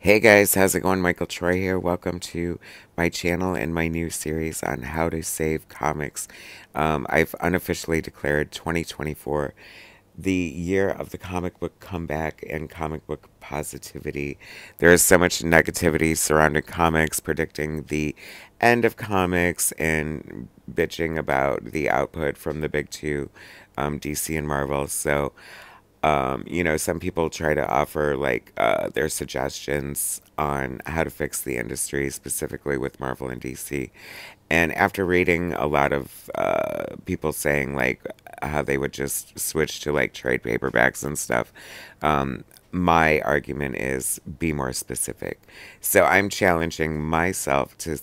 Hey guys, how's it going? Michael Troy here. Welcome to my channel and my new series on how to save comics. I've unofficially declared 2024 the year of the comic book comeback and comic book positivity. There is so much negativity surrounding comics, predicting the end of comics and bitching about the output from the big two, DC and Marvel. Some people try to offer their suggestions on how to fix the industry, specifically with Marvel and DC. And after reading a lot of people saying like how they would just switch to like trade paperbacks and stuff, my argument is be more specific. So I'm challenging myself to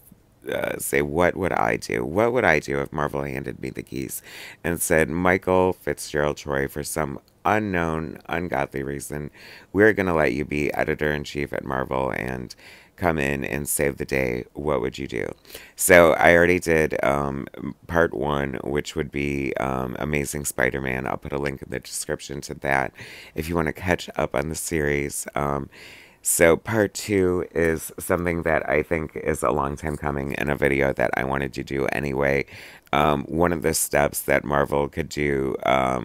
say, what would I do? What would I do if Marvel handed me the keys and said, Michael Fitzgerald Troy, for some unknown, ungodly reason, we're going to let you be editor in chief at Marvel and come in and save the day? What would you do? So I already did part one, which would be Amazing Spider-Man. I'll put a link in the description to that if you want to catch up on the series. So part two is something that I think is a long time coming in a video that I wanted to do anyway. One of the steps that Marvel could do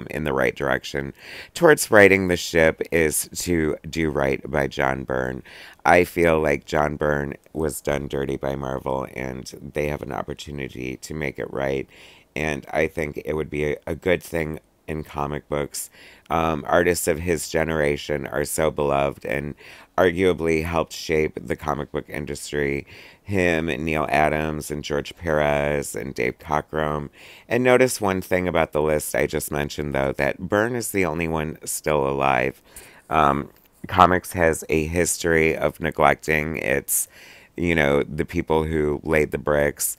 in the right direction towards righting the ship is to do right by John Byrne. I feel like John Byrne was done dirty by Marvel, and they have an opportunity to make it right. And I think it would be a good thing in comic books. Artists of his generation are so beloved and arguably helped shape the comic book industry. Him, Neil Adams, and George Perez, and Dave Cockrum. And notice one thing about the list I just mentioned, though, that Byrne is the only one still alive. Um, Comics has a history of neglecting its, the people who laid the bricks.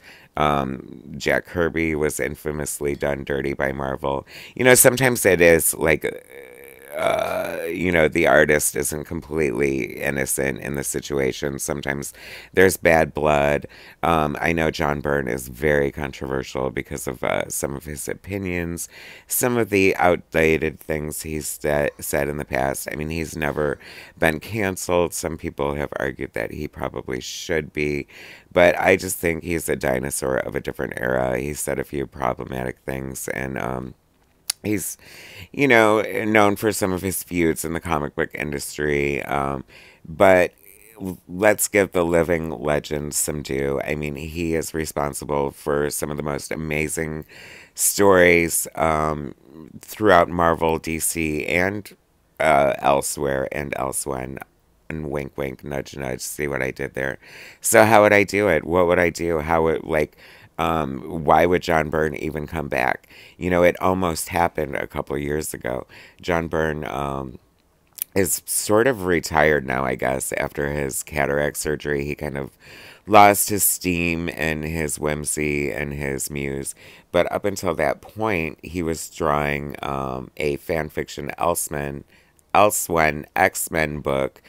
Jack Kirby was infamously done dirty by Marvel. Sometimes it is like the artist isn't completely innocent in the situation. Sometimes there's bad blood. I know John Byrne is very controversial because of some of his opinions, some of the outdated things he's said in the past. I mean, he's never been canceled. Some people have argued that he probably should be, but I just think he's a dinosaur of a different era. He said a few problematic things, and he's, known for some of his feuds in the comic book industry. But let's give the living legend some due. I mean, he is responsible for some of the most amazing stories throughout Marvel, DC, and elsewhere and Elsewhen. And wink, wink, nudge, nudge. See what I did there? So, how would I do it? What would I do? How would why would John Byrne even come back? It almost happened a couple years ago. John Byrne is sort of retired now, I guess, after his cataract surgery. He kind of lost his steam and his whimsy and his muse. But up until that point, he was drawing a fan fiction Elsewhen X-Men book,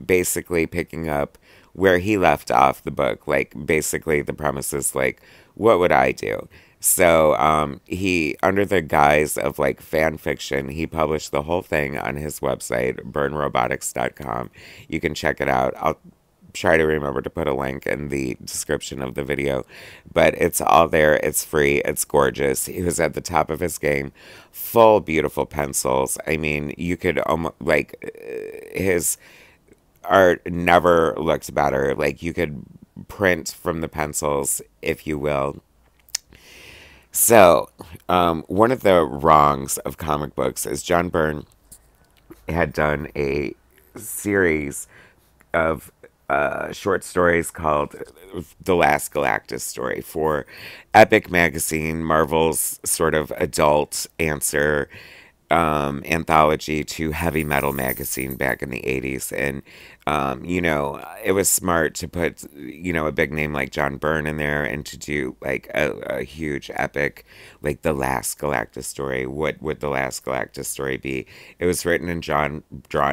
basically picking up where he left off the book. Like, basically, the premise is like, what would I do? So, he, under the guise of like fan fiction, he published the whole thing on his website, byrnerobotics.com. You can check it out. I'll try to remember to put a link in the description of the video, but it's all there. It's free. It's gorgeous. He was at the top of his game. Full beautiful pencils. I mean, you could almost his art never looked better. Like, you could print from the pencils, if you will. So, one of the wrongs of comic books is John Byrne had done a series of short stories called The Last Galactus Story for Epic Magazine, Marvel's sort of adult answer anthology to Heavy Metal magazine back in the 80s. And, it was smart to put, a big name like John Byrne in there and to do like a huge epic, like The Last Galactus Story. What would The Last Galactus Story be? It was written and drawn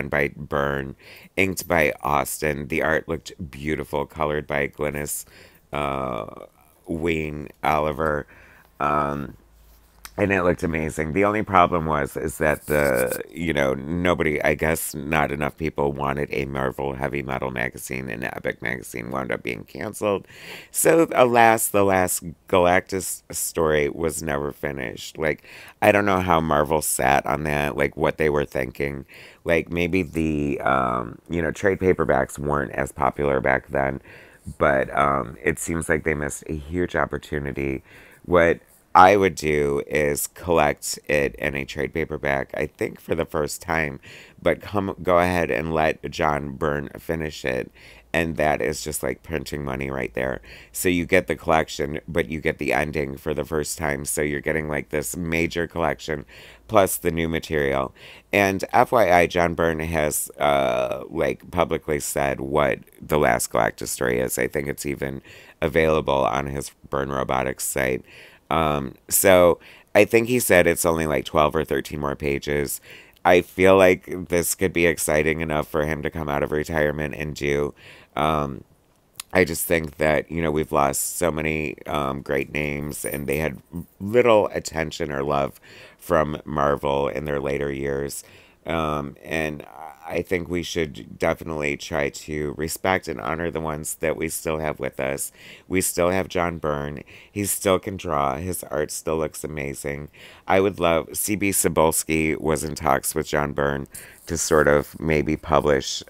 by Byrne, inked by Austin. The art looked beautiful, colored by Glynis Ween Oliver. And it looked amazing. The only problem was is that nobody, I guess not enough people wanted a Marvel heavy metal magazine, and Epic magazine wound up being canceled. So alas, the last Galactus story was never finished. Like, I don't know how Marvel sat on that, like what they were thinking. Like maybe the trade paperbacks weren't as popular back then, but it seems like they missed a huge opportunity. What I would do is collect it in a trade paperback, I think for the first time, but go ahead and let John Byrne finish it. And that is just like printing money right there. So you get the collection, but you get the ending for the first time. So you're getting like this major collection plus the new material. And FYI, John Byrne has like publicly said what the last Galactus story is. I think it's even available on his Byrne Robotics site. So I think he said it's only like 12 or 13 more pages. I feel like this could be exciting enough for him to come out of retirement and do. Um, I just think that, we've lost so many great names, and they had little attention or love from Marvel in their later years. And I think we should definitely try to respect and honor the ones that we still have with us. We still have John Byrne. He still can draw. His art still looks amazing. I would love, CB Cebulski was in talks with John Byrne to sort of maybe publish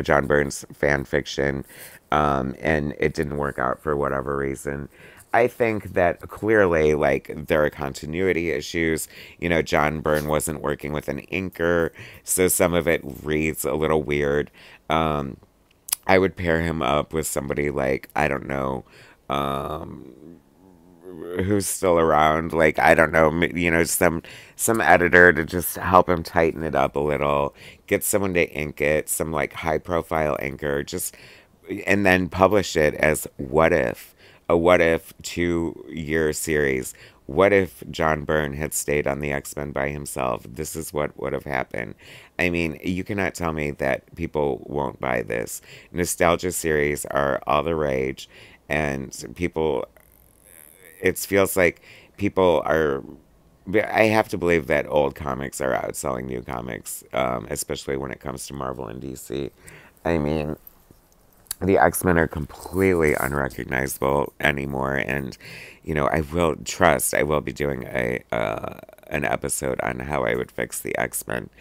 John Byrne's fan fiction, and it didn't work out for whatever reason. I think that clearly, like, there are continuity issues. John Byrne wasn't working with an inker, so some of it reads a little weird. Um, I would pair him up with somebody like, I don't know, who's still around. Like, I don't know, some editor to just help him tighten it up a little. Get someone to ink it, some like high profile inker, just and then publish it as What If, a What If 2-year series. What if John Byrne had stayed on the X-Men by himself? This is what would have happened. I mean, you cannot tell me that people won't buy this. Nostalgia series are all the rage, and people, it feels like people are. I have to believe that old comics are outselling new comics, especially when it comes to Marvel and DC. I mean, the X-Men are completely unrecognizable anymore, and I will be doing a an episode on how I would fix the X-Men,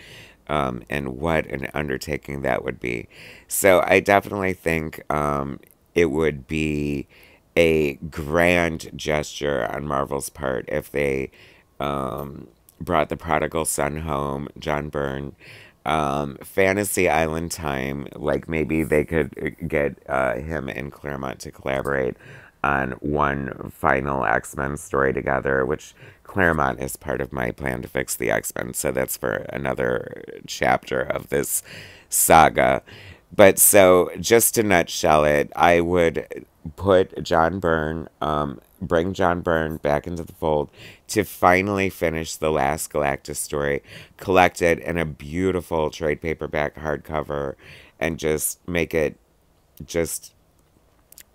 and what an undertaking that would be. So I definitely think it would be a grand gesture on Marvel's part if they brought the prodigal son home, John Byrne. Fantasy Island time, like maybe they could get him and Claremont to collaborate on one final X-Men story together, which Claremont is part of my plan to fix the X-Men, so that's for another chapter of this saga. But so, just to nutshell it, I would put John Byrne, bring John Byrne back into the fold to finally finish the last Galactus story, collect it in a beautiful trade paperback hardcover, and just make it, just,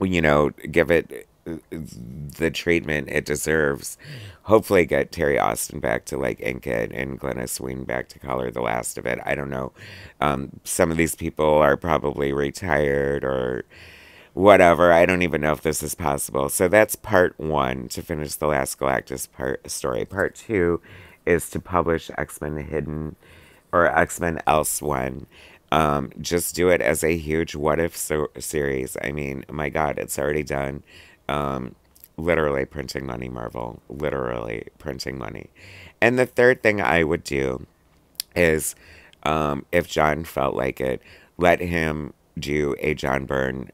give it the treatment it deserves. Hopefully, get Terry Austin back to like ink it and Glenna Sween back to color the last of it. I don't know. Some of these people are probably retired or whatever. I don't even know if this is possible. So that's part one to finish the last Galactus story. Part two is to publish X-Men Hidden or X-Men Elsewhen. Just do it as a huge what if series. I mean, my God, it's already done. Um, Literally printing money, Marvel. Literally printing money. And the third thing I would do is, if John felt like it, let him do a John Byrne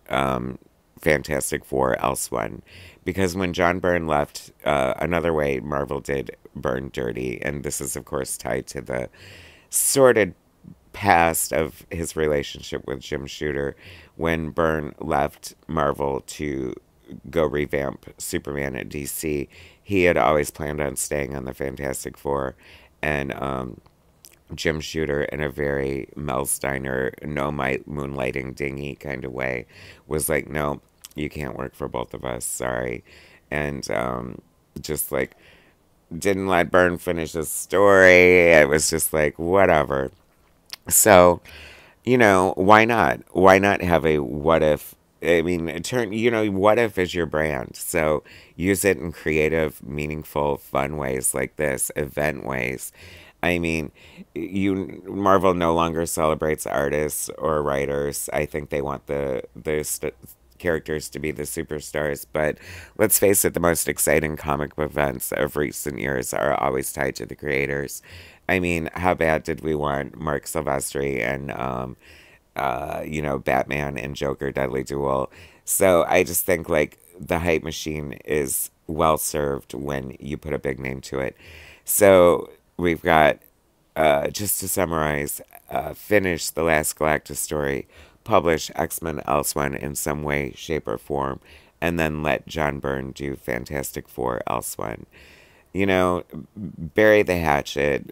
Fantastic Four Elsewhen. Because when John Byrne left, another way Marvel did Byrne dirty, and this is, of course, tied to the sordid past of his relationship with Jim Shooter. When Byrne left Marvel to go revamp Superman at DC, he had always planned on staying on the Fantastic Four. And Jim Shooter, in a very Mel Steiner, no moonlighting dingy kind of way, was like, no, you can't work for both of us, sorry. And just like didn't let Byrne finish his story. It was just like, whatever. So, why not? Why not have a what if? I mean, what if is your brand. So use it in creative, meaningful, fun ways like this, event ways. I mean, Marvel no longer celebrates artists or writers. I think they want the characters to be the superstars. But let's face it, the most exciting comic book events of recent years are always tied to the creators. I mean, how bad did we want Mark Silvestri and Batman and Joker Deadly Duel? So I just think like the hype machine is well served when you put a big name to it. So we've got, just to summarize, finish the last Galactus story, publish X-Men Elsewhen in some way, shape, or form, and then let John Byrne do Fantastic Four Elsewhen. Bury the hatchet,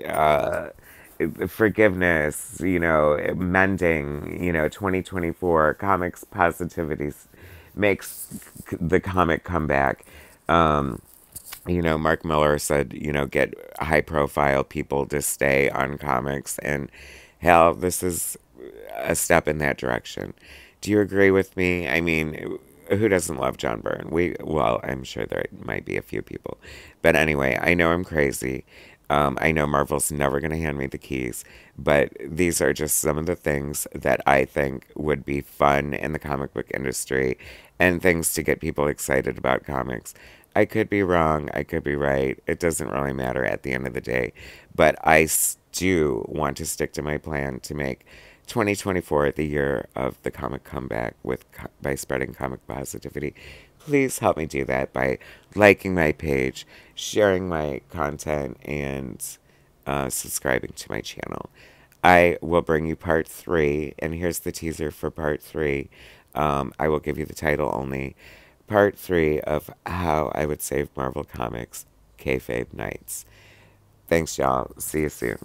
forgiveness, mending, 2024, comics positivity makes the comic comeback. Um, Mark Miller said, get high profile people to stay on comics. And hell, this is a step in that direction. Do you agree with me? I mean, who doesn't love John Byrne? Well, I'm sure there might be a few people. But anyway, I know I'm crazy. I know Marvel's never going to hand me the keys, but these are just some of the things that I think would be fun in the comic book industry and things to get people excited about comics. I could be wrong. I could be right. It doesn't really matter at the end of the day. But do want to stick to my plan to make 2024 the year of the comic comeback by spreading comic positivity. Please help me do that by liking my page, sharing my content, and subscribing to my channel. I will bring you part 3, and here's the teaser for part 3. I will give you the title only. Part 3 of How I Would Save Marvel Comics, Kayfabe Nights. Thanks, y'all. See you soon.